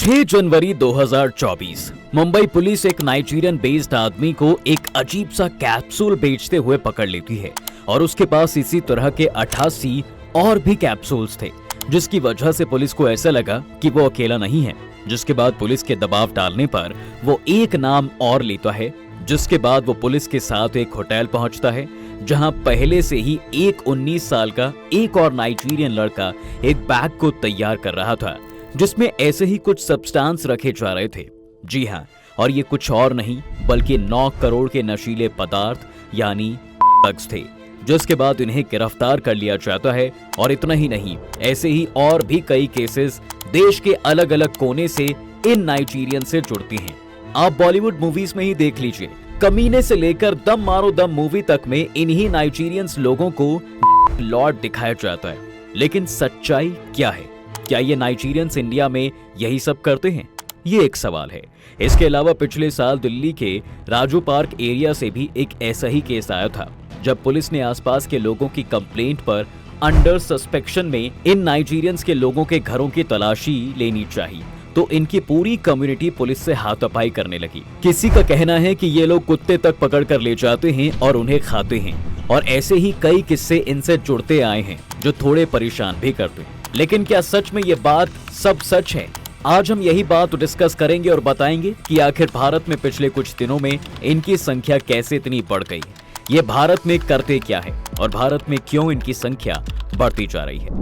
6 जनवरी 2024 Mumbai police एक Nigerian based आदमी को एक अजीब सा कैप्सूल बेचते हुए पकड़ लेती है और उसके पास इसी तरह के 88 और भी कैप्सूल्स थे, जिसकी वजह से पुलिस को ऐसा लगा कि वो अकेला नहीं है। जिसके बाद पुलिस के दबाव डालने पर वो एक नाम और लेता है, जिसके बाद वो पुलिस के साथ एक होटल पहुंचता है जहां पहले से ही एक 19 साल का एक और नाइजीरियन लड़का एक बैग को तैयार कर रहा था जिसमें ऐसे ही कुछ सब्सटेंस रखे जा रहे थे। जी हाँ, और ये कुछ और नहीं बल्कि 9 करोड़ के नशीले पदार्थ यानी ड्रग्स थे, जिसके बाद इन्हें गिरफ्तार कर लिया जाता है। और इतना ही नहीं, ऐसे ही और भी कई केसेस देश के अलग अलग कोने से इन नाइजीरियन से जुड़ती हैं। आप बॉलीवुड मूवीज में ही देख लीजिए, कमीने से लेकर दम मारो दम मूवी तक में इन्हीं नाइजीरियंस लोगों को लॉर्ड दिखाया जाता है। लेकिन सच्चाई क्या है? क्या ये नाइजीरियंस इंडिया में यही सब करते हैं? ये एक सवाल है। इसके अलावा पिछले साल दिल्ली के राजू पार्क एरिया से भी एक ऐसा ही केस आया था, जब पुलिस ने आसपास के लोगों की कंप्लेंट पर अंडर सस्पेक्शन में इन नाइजीरियंस के लोगों के घरों की तलाशी लेनी चाहिए तो इनकी पूरी कम्युनिटी पुलिस से हाथापाई करने लगी। किसी का कहना है कि ये लोग कुत्ते तक पकड़ कर ले जाते हैं और उन्हें खाते हैं, और ऐसे ही कई किस्से इनसे जुड़ते आए हैं जो थोड़े परेशान भी करते हैं। लेकिन क्या सच में ये बात सब सच है? आज हम यही बात डिस्कस करेंगे और बताएंगे कि आखिर भारत में पिछले कुछ दिनों में इनकी संख्या कैसे इतनी बढ़ गई, ये भारत में करते क्या है और भारत में क्यों इनकी संख्या बढ़ती जा रही है।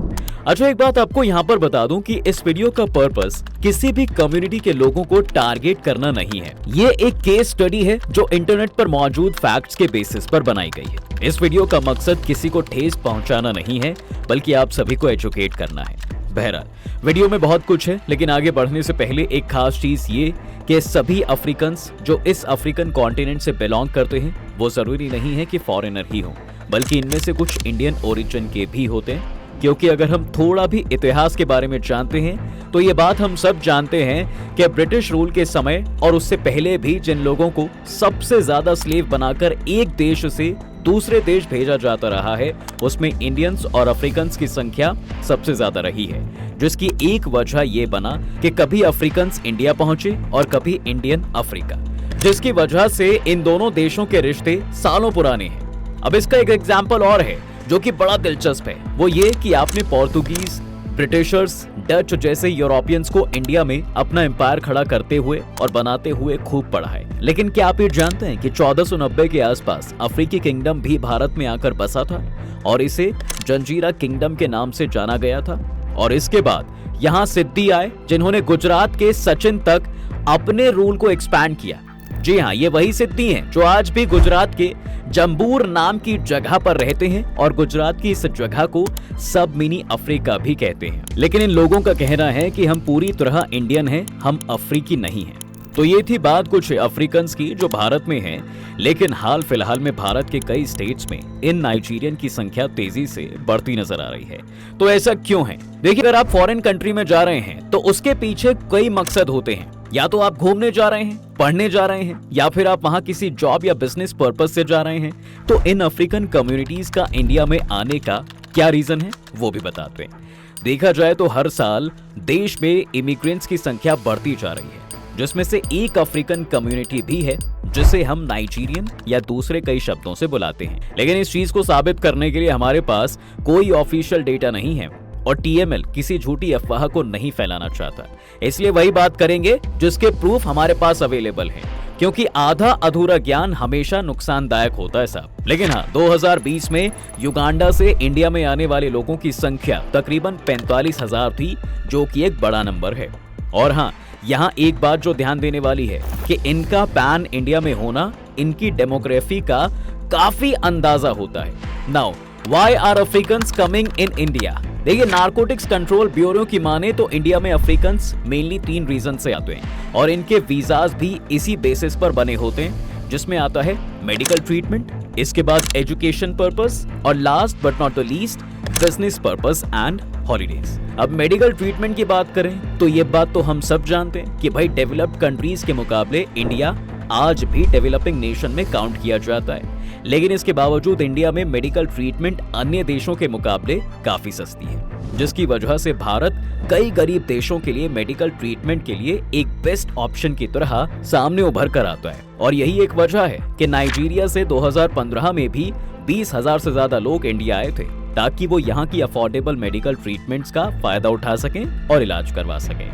अच्छा, एक बात आपको यहाँ पर बता दूं कि इस वीडियो का पर्पस किसी भी कम्युनिटी के लोगों को टारगेट करना नहीं है। ये एक केस स्टडी है जो इंटरनेट पर मौजूद फैक्ट्स के बेसिस पर बनाई गई है। इस वीडियो का मकसद किसी को ठेस पहुंचाना नहीं है, बल्कि आप सभी को एजुकेट करना है। बहरहाल, वीडियो में बहुत कुछ है, लेकिन आगे बढ़ने से पहले एक खास चीज ये कि सभी अफ्रीकन्स जो इस अफ्रीकन कॉन्टिनेंट से बिलोंग करते हैं वो जरूरी नहीं है कि फॉरेनर ही हो, बल्कि इनमें से कुछ इंडियन ओरिजिन के भी होते हैं। क्योंकि अगर हम थोड़ा भी इतिहास के बारे में जानते हैं तो ये बात हम सब जानते हैं कि ब्रिटिश रूल के समय और उससे पहले भी जिन लोगों को सबसे ज्यादा स्लेव बनाकर एक देश से दूसरे देश भेजा जाता रहा है, उसमें इंडियंस और अफ्रीकन्स की संख्या सबसे ज्यादा रही है, जिसकी एक वजह ये बना कि कभी अफ्रीकन्स इंडिया पहुंचे और कभी इंडियन अफ्रीका, जिसकी वजह से इन दोनों देशों के रिश्ते सालों पुराने हैं। अब इसका एक एग्जाम्पल और है जो कि बड़ा दिलचस्प है, वो ये कि आपने पोर्तुगीज, ब्रिटिशर्स, डच जैसे यूरोपियंस को इंडिया में अपना एम्पायर खड़ा करते हुए और बनाते हुए खूब पढ़ा है। लेकिन क्या आप ये जानते हैं कि 1490 के आसपास अफ्रीकी किंगडम भी भारत में आकर बसा था और इसे जंजीरा किंगडम के नाम से जाना गया था। और इसके बाद यहाँ सिद्दी आए जिन्होंने गुजरात के सचिन तक अपने रूल को एक्सपैंड किया। जी हाँ, ये वही सिद्दी हैं जो आज भी गुजरात के जम्बूर नाम की जगह पर रहते हैं और गुजरात की इस जगह को सब मिनी अफ्रीका भी कहते हैं। लेकिन इन लोगों का कहना है कि हम पूरी तरह इंडियन हैं, हम अफ्रीकी नहीं हैं। तो ये थी बात कुछ अफ्रीकन्स की जो भारत में हैं, लेकिन हाल फिलहाल में भारत के कई स्टेट्स में इन नाइजीरियन की संख्या तेजी से बढ़ती नजर आ रही है। तो ऐसा क्यों है? देखिए, अगर आप फॉरेन कंट्री में जा रहे हैं तो उसके पीछे कई मकसद होते हैं। या तो आप घूमने जा रहे हैं, पढ़ने जा रहे हैं, या फिर आप वहां किसी जॉब या बिजनेस पर्पस से जा रहे हैं। तो इन अफ्रीकन कम्युनिटीज का इंडिया में आने का क्या रीजन है वो भी बताते हैं। देखा जाए तो हर साल देश में इमिग्रेंट्स की संख्या बढ़ती जा रही है, जिसमें से एक अफ्रीकन कम्युनिटी भी है जिसे हम नाइजीरियन या दूसरे कई शब्दों से बुलाते हैं। लेकिन इस चीज को साबित करने के लिए हमारे पास कोई ऑफिशियल डेटा नहीं है और टीएमएल किसी झूठी अफवाह को नहीं फैलाना चाहता, इसलिए वही बात करेंगे जिसके प्रूफ हमारे पास अवेलेबल हैं, क्योंकि आधा अधूरा ज्ञान हमेशा नुकसानदायक होता है साहब। लेकिन हाँ, 2020 में युगांडा से इंडिया में आने वाले लोगों की संख्या तकरीबन 45,000 थी, जो कि एक बड़ा नंबर है। और हाँ, यहाँ एक बात जो ध्यान देने वाली है कि इनका पैन इंडिया में होना इनकी डेमोग्राफी का काफी अंदाजा होता है। Now why are Africans coming in India? देखिए, नारकोटिक्स कंट्रोल ब्यूरो की माने तो इंडिया में अफ्रीकन्स मेनली 3 रीजन से आते हैं और इनके वीजाज भी इसी बेसिस पर बने होते हैं, जिसमें आता है मेडिकल ट्रीटमेंट, इसके बाद एजुकेशन पर्पस और last but not the least business purpose and holidays. अब मेडिकल ट्रीटमेंट की बात करें तो ये बात तो हम सब जानते हैं कि भाई डेवलप्ड कंट्रीज के मुकाबले इंडिया आज भी डेवलपिंग नेशन में काउंट किया जाता है। लेकिन इसके बावजूद इंडिया में मेडिकल ट्रीटमेंट अन्य देशों के मुकाबले काफी सस्ती है, जिसकी वजह से भारत कई गरीब देशों के लिए मेडिकल ट्रीटमेंट के लिए एक बेस्ट ऑप्शन की तरह सामने उभर कर आता है। और यही एक वजह है कि नाइजीरिया से 2015 में भी 20,000 से ज्यादा लोग इंडिया आए थे, ताकि वो यहाँ की अफोर्डेबल मेडिकल ट्रीटमेंट्स का फायदा उठा सकें और इलाज करवा सकें।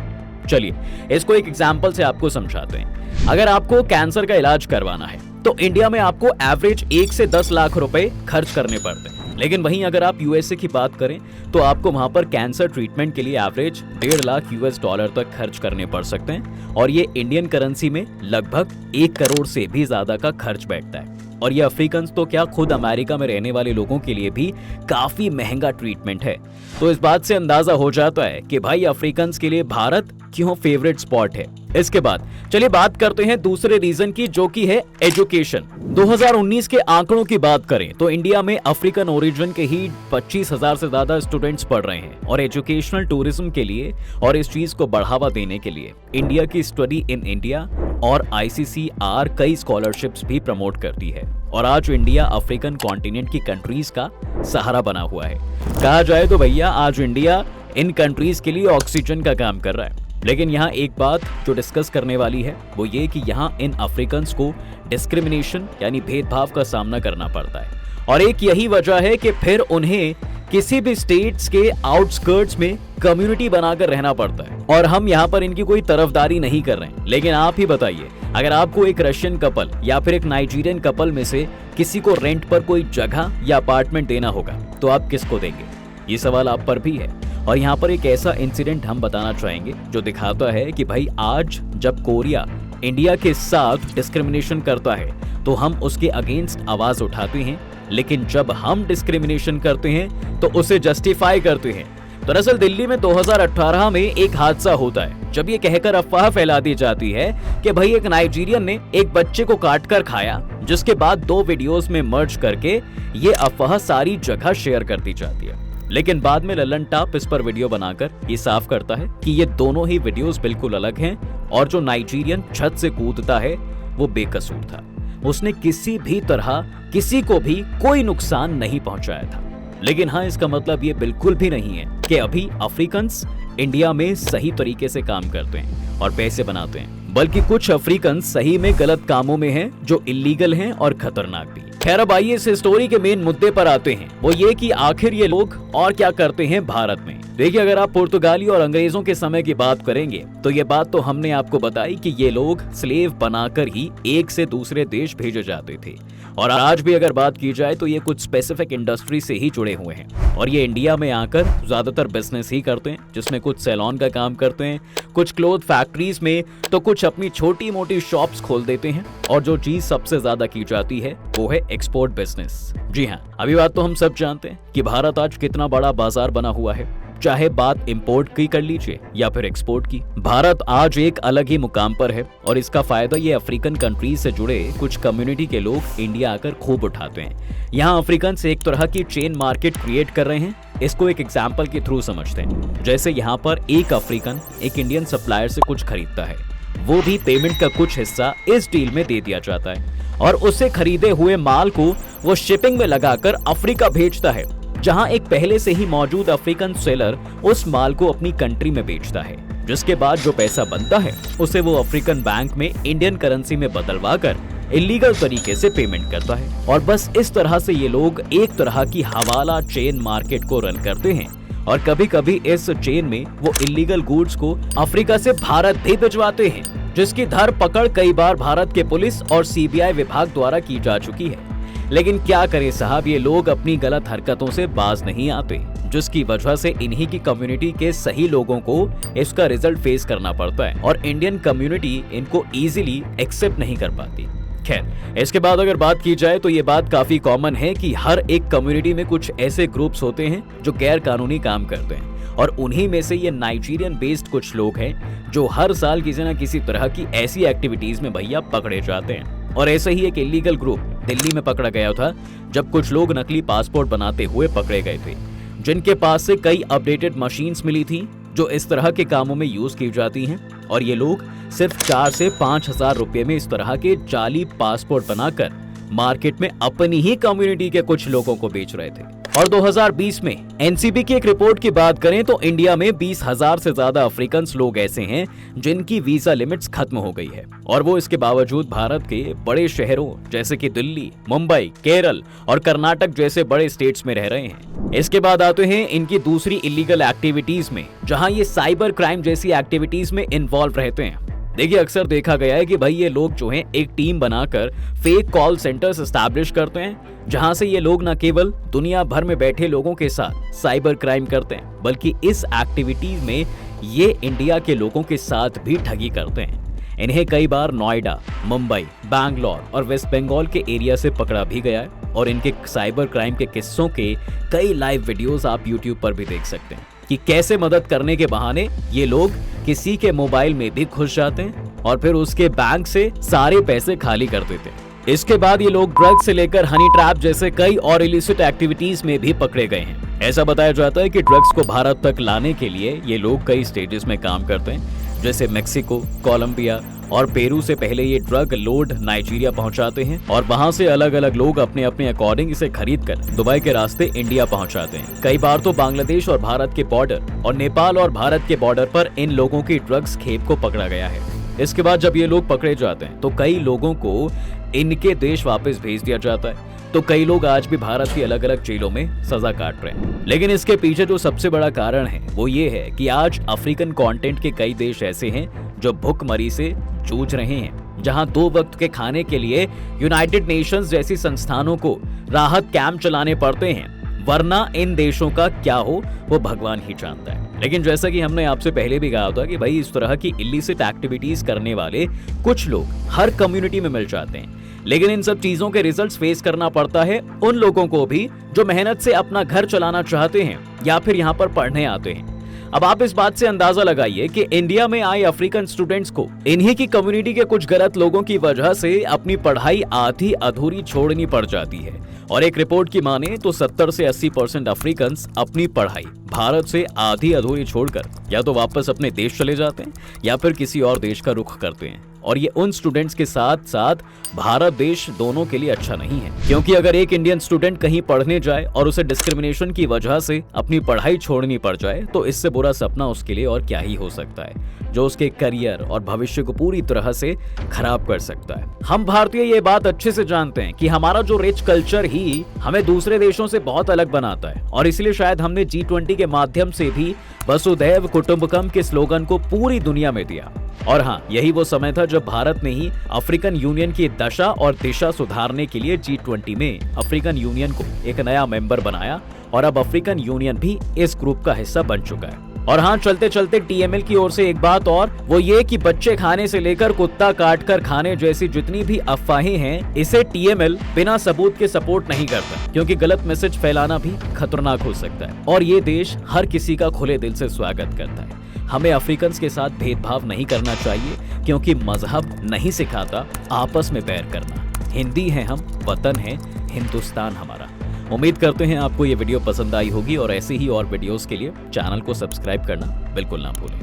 चलिए इसको एक एग्जाम्पल से आपको समझाते हैं। अगर आपको कैंसर का इलाज करवाना है तो इंडिया में आपको एवरेज 1 से 10 लाख रुपए खर्च करने पड़ते हैं। लेकिन वहीं अगर आप यूएसए की बात करें तो आपको वहां पर कैंसर ट्रीटमेंट के लिए एवरेज 1.5 लाख US डॉलर तक खर्च करने पड़ सकते हैं, और ये इंडियन करेंसी में लगभग 1 करोड़ से भी ज्यादा का खर्च बैठता है। और ये अफ्रीकन तो क्या, खुद अमेरिका में रहने वाले लोगों के लिए भी काफी महंगा ट्रीटमेंट है। तो इस बात से अंदाजा हो जाता है कि भाई अफ्रीकन के लिए भारत क्यों फेवरेट स्पॉट है। इसके बाद चलिए बात करते हैं दूसरे रीजन की, जो कि है एजुकेशन। 2019 के आंकड़ों की बात करें तो इंडिया में अफ्रीकन ओरिजिन के ही 25,000 से ज्यादा स्टूडेंट्स पढ़ रहे हैं। और एजुकेशनल टूरिज्म के लिए और इस चीज को बढ़ावा देने के लिए इंडिया की स्टडी इन इंडिया और ICCR कई स्कॉलरशिप्स भी प्रमोट करती है। और आज इंडिया अफ्रीकन कॉन्टिनेंट की कंट्रीज का सहारा बना हुआ है। कहा जाए तो भैया आज इंडिया इन कंट्रीज के लिए ऑक्सीजन का काम कर रहा है। लेकिन यहाँ एक बात जो डिस्कस करने वाली है वो ये कि यहाँ इन अफ्रीकन्स को डिस्क्रिमिनेशन यानी भेदभाव का सामना करना पड़ता है। और एक यही वजह है कि फिर उन्हें किसी भी स्टेट्स के आउटस्कर्ट्स में कम्युनिटी बनाकर रहना पड़ता है। और हम यहाँ पर इनकी कोई तरफदारी नहीं कर रहे हैं, लेकिन आप ही बताइए, अगर आपको एक रशियन कपल या फिर एक नाइजीरियन कपल में से किसी को रेंट पर कोई जगह या अपार्टमेंट देना होगा तो आप किसको देंगे? ये सवाल आप पर भी है। और यहाँ पर एक ऐसा इंसिडेंट हम बताना चाहेंगे जो दिखाता है कि भाई आज जब कोरिया इंडिया के साथ डिस्क्रिमिनेशन करता है तो हम उसके अगेंस्ट आवाज उठाते हैं, लेकिन जब हम डिस्क्रिमिनेशन करते हैं तो उसे जस्टिफाई करते हैं। दरअसल दिल्ली में 2018 में एक हादसा होता है जब ये कहकर अफवाह फैला दी जाती है कि भाई एक नाइजीरियन ने एक बच्चे को काट कर खाया, जिसके बाद 2 वीडियोस में मर्ज करके ये अफवाह सारी जगह शेयर कर दी जाती है। लेकिन बाद में ललन टॉप इस पर वीडियो बनाकर ये साफ करता है कि ये दोनों ही वीडियोस बिल्कुल अलग हैं और जो नाइजीरियन छत से कूदता है वो बेकसूर था। उसने किसी भी तरह किसी को भी कोई नुकसान नहीं पहुंचाया था। लेकिन हाँ, इसका मतलब ये बिल्कुल भी नहीं है कि अभी अफ्रीकन्स इंडिया में सही तरीके से काम करते हैं और पैसे बनाते हैं, बल्कि कुछ अफ्रीकन्स सही में गलत कामों में हैं जो इलीगल हैं और खतरनाक भी। खैर अब आइए इस स्टोरी के मेन मुद्दे पर आते हैं, वो ये कि आखिर ये लोग और क्या करते हैं भारत में। देखिए, अगर आप पुर्तगाली और अंग्रेजों के समय की बात करेंगे तो ये बात तो हमने आपको बताई कि ये लोग स्लेव बनाकर ही एक से दूसरे देश भेजे जाते थे। और आज भी अगर बात की जाए तो ये कुछ स्पेसिफिक इंडस्ट्री से ही जुड़े हुए हैं और ये इंडिया में आकर ज्यादातर बिजनेस ही करते हैं, जिसमें कुछ सैलून का काम करते हैं, कुछ क्लोथ फैक्ट्रीज में, तो कुछ अपनी छोटी मोटी शॉप्स खोल देते हैं। और जो चीज सबसे ज्यादा की जाती है वो है एक्सपोर्ट बिजनेस। जी हाँ, अभी बात तो हम सब जानते हैं कि भारत आज कितना बड़ा बाजार बना हुआ है, चाहे बात इंपोर्ट की कर लीजिए या फिर एक्सपोर्ट की। भारत आज एक अलग ही मुकाम पर है और इसका फायदा ये अफ्रीकन कंट्रीज से जुड़े कुछ कम्युनिटी के लोग इंडिया आकर खूब उठाते हैं। यहाँ अफ्रीकन से एक तरह की चेन मार्केट क्रिएट कर रहे हैं। इसको एक एग्जाम्पल के थ्रू समझते हैं। जैसे यहाँ पर एक अफ्रीकन एक इंडियन सप्लायर से कुछ खरीदता है, वो भी पेमेंट का कुछ हिस्सा इस डील में दे दिया जाता है और उससे खरीदे हुए माल को वो शिपिंग में लगाकर अफ्रीका भेजता है, जहां एक पहले से ही मौजूद अफ्रीकन सेलर उस माल को अपनी कंट्री में बेचता है, जिसके बाद जो पैसा बनता है उसे वो अफ्रीकन बैंक में इंडियन करेंसी में बदलवा कर इलीगल तरीके से पेमेंट करता है। और बस इस तरह से ये लोग एक तरह की हवाला चेन मार्केट को रन करते हैं और कभी कभी इस चेन में वो इलीगल गुड्स को अफ्रीका से भारत भी भिजवाते हैं, जिसकी धर पकड़ कई बार भारत के पुलिस और CBI विभाग द्वारा की जा चुकी है। लेकिन क्या करें साहब, ये लोग अपनी गलत हरकतों से बाज नहीं आते, जिसकी वजह से इन्हीं की कम्युनिटी के सही लोगों को इसका रिजल्ट फेस करना पड़ता है और इंडियन कम्युनिटी इनको इजीली एक्सेप्ट नहीं कर पाती। खैर, इसके बाद अगर बात की जाए तो ये बात काफी कॉमन है कि हर एक कम्युनिटी में कुछ ऐसे ग्रुप्स होते हैं जो गैर कानूनी काम करते हैं और उन्हीं में से ये नाइजीरियन बेस्ड कुछ लोग हैं जो हर साल किसी न किसी तरह की ऐसी एक्टिविटीज में भैया पकड़े जाते हैं। और ऐसे ही एक इलीगल ग्रुप दिल्ली में पकड़ा गया था जब कुछ लोग नकली पासपोर्ट बनाते हुए पकड़े गए थे, जिनके पास से कई अपडेटेड मशीन्स मिली थी जो इस तरह के कामों में यूज की जाती हैं। और ये लोग सिर्फ 4 से 5,000 रुपए में इस तरह के जाली पासपोर्ट बनाकर मार्केट में अपनी ही कम्युनिटी के कुछ लोगों को बेच रहे थे। और 2020 में एनसीबी की एक रिपोर्ट की बात करें तो इंडिया में 20,000 से ज्यादा अफ्रीकन लोग ऐसे हैं जिनकी वीजा लिमिट्स खत्म हो गई है, और वो इसके बावजूद भारत के बड़े शहरों जैसे कि दिल्ली, मुंबई, केरल और कर्नाटक जैसे बड़े स्टेट्स में रह रहे हैं। इसके बाद आते हैं इनकी दूसरी इलीगल एक्टिविटीज में, जहां ये साइबर क्राइम जैसी एक्टिविटीज में इन्वॉल्व रहते हैं। देखिए, अक्सर देखा गया है कि भाई ये लोग जो हैं एक टीम बनाकर फेक कॉल सेंटर्स एस्टैब्लिश करते हैं, जहां से ये लोग न केवल दुनिया भर में बैठे लोगों के साथ साइबर क्राइम करते हैं, बल्कि इस एक्टिविटीज में ये इंडिया के लोगों के साथ भी ठगी करते हैं। इन्हें कई बार नोएडा, मुंबई, बैंगलोर और वेस्ट बंगाल के एरिया से पकड़ा भी गया है, और इनके साइबर क्राइम के किस्सों के कई लाइव वीडियोस आप यूट्यूब पर भी देख सकते हैं कि कैसे मदद करने के बहाने ये लोग किसी के मोबाइल में भी घुस जाते हैं और फिर उसके बैंक से सारे पैसे खाली कर देते हैं। इसके बाद ये लोग ड्रग्स से लेकर हनी ट्रैप जैसे कई और इलिसिट एक्टिविटीज में भी पकड़े गए हैं। ऐसा बताया जाता है कि ड्रग्स को भारत तक लाने के लिए ये लोग कई स्टेजेस में काम करते हैं, जैसे मेक्सिको, कोलंबिया और पेरू से पहले ये ड्रग लोड नाइजीरिया पहुंचाते हैं, और वहां से अलग अलग लोग अपने अपने अकॉर्डिंग इसे खरीद कर दुबई के रास्ते इंडिया पहुंचाते हैं। कई बार तो बांग्लादेश और भारत के बॉर्डर और नेपाल और भारत के बॉर्डर पर इन लोगों की ड्रग्स खेप को पकड़ा गया है। इसके बाद जब ये लोग पकड़े जाते हैं तो कई लोगों को इनके देश वापस भेज दिया जाता है। तो कई लोग आज भी भारत की अलग अलग जेलों में सजा काट रहे हैं। लेकिन इसके पीछे जो सबसे बड़ा कारण है वो ये है कि आज अफ्रीकन कॉन्टिनेंट के कई देश ऐसे हैं जो भुखमरी से जूझ रहे हैं, जहां 2 वक्त के खाने के लिए यूनाइटेड नेशंस जैसी संस्थानों को राहत कैंप चलाने पड़ते हैं, वरना इन देशों का क्या हो वो भगवान ही जानता है। लेकिन जैसा कि हमने आपसे पहले भी कहा था कि भाई इस तरह की इलिसिट एक्टिविटीज करने वाले कुछ लोग हर कम्युनिटी में मिल जाते हैं, लेकिन इन सब चीजों के रिजल्ट्स फेस करना पड़ता है उन लोगों को भी जो मेहनत से अपना घर चलाना चाहते हैं या फिर यहाँ पर पढ़ने आते हैं। अब आप इस बात से अंदाजा लगाइए कि इंडिया में आए अफ्रीकन स्टूडेंट्स को इन्हीं की कम्युनिटी के कुछ गलत लोगों की वजह से अपनी पढ़ाई आधी अधूरी छोड़नी पड़ जाती है, और एक रिपोर्ट की माने तो 70 से 80% अफ्रीकन्स अपनी पढ़ाई भारत से आधी अधूरी छोड़कर या तो वापस अपने देश चले जाते हैं या फिर किसी और देश का रुख करते हैं। और ये उन स्टूडेंट्स के साथ साथ भारत देश दोनों के लिए अच्छा नहीं है, क्योंकि अगर एक इंडियन स्टूडेंट कहीं पढ़ने जाए और उसे डिस्क्रिमिनेशन की वजह से अपनी पढ़ाई छोड़नी पड़ जाए तो इससे बुरा सपना उसके लिए और क्या ही हो सकता है, जो उसके करियर और भविष्य को पूरी तरह से खराब कर सकता है। हम भारतीय ये बात अच्छे से जानते हैं कि हमारा जो रिच कल्चर ही हमें दूसरे देशों से बहुत अलग बनाता है, और इसलिए शायद हमने G20 के माध्यम से भी वसुधैव कुटुंबकम के स्लोगन को पूरी दुनिया में दिया। और हाँ, यही वो समय था जब भारत ने ही अफ्रीकन यूनियन की दशा और दिशा सुधारने के लिए G20 में अफ्रीकन यूनियन को एक नया मेंबर बनाया, और अब अफ्रीकन यूनियन भी इस ग्रुप का हिस्सा बन चुका है। और हाँ, चलते चलते TML की ओर से एक बात और, वो ये कि बच्चे खाने से लेकर कुत्ता काट कर खाने जैसी जितनी भी अफवाहें हैं, इसे TML बिना सबूत के सपोर्ट नहीं करता, क्योंकि गलत मैसेज फैलाना भी खतरनाक हो सकता है, और ये देश हर किसी का खुले दिल से स्वागत करता है। हमें अफ्रीकन्स के साथ भेदभाव नहीं करना चाहिए, क्योंकि मजहब नहीं सिखाता आपस में बैर करना। हिंदी हैं हम, वतन है हिंदुस्तान हमारा। उम्मीद करते हैं आपको ये वीडियो पसंद आई होगी, और ऐसे ही और वीडियोस के लिए चैनल को सब्सक्राइब करना बिल्कुल ना भूलें।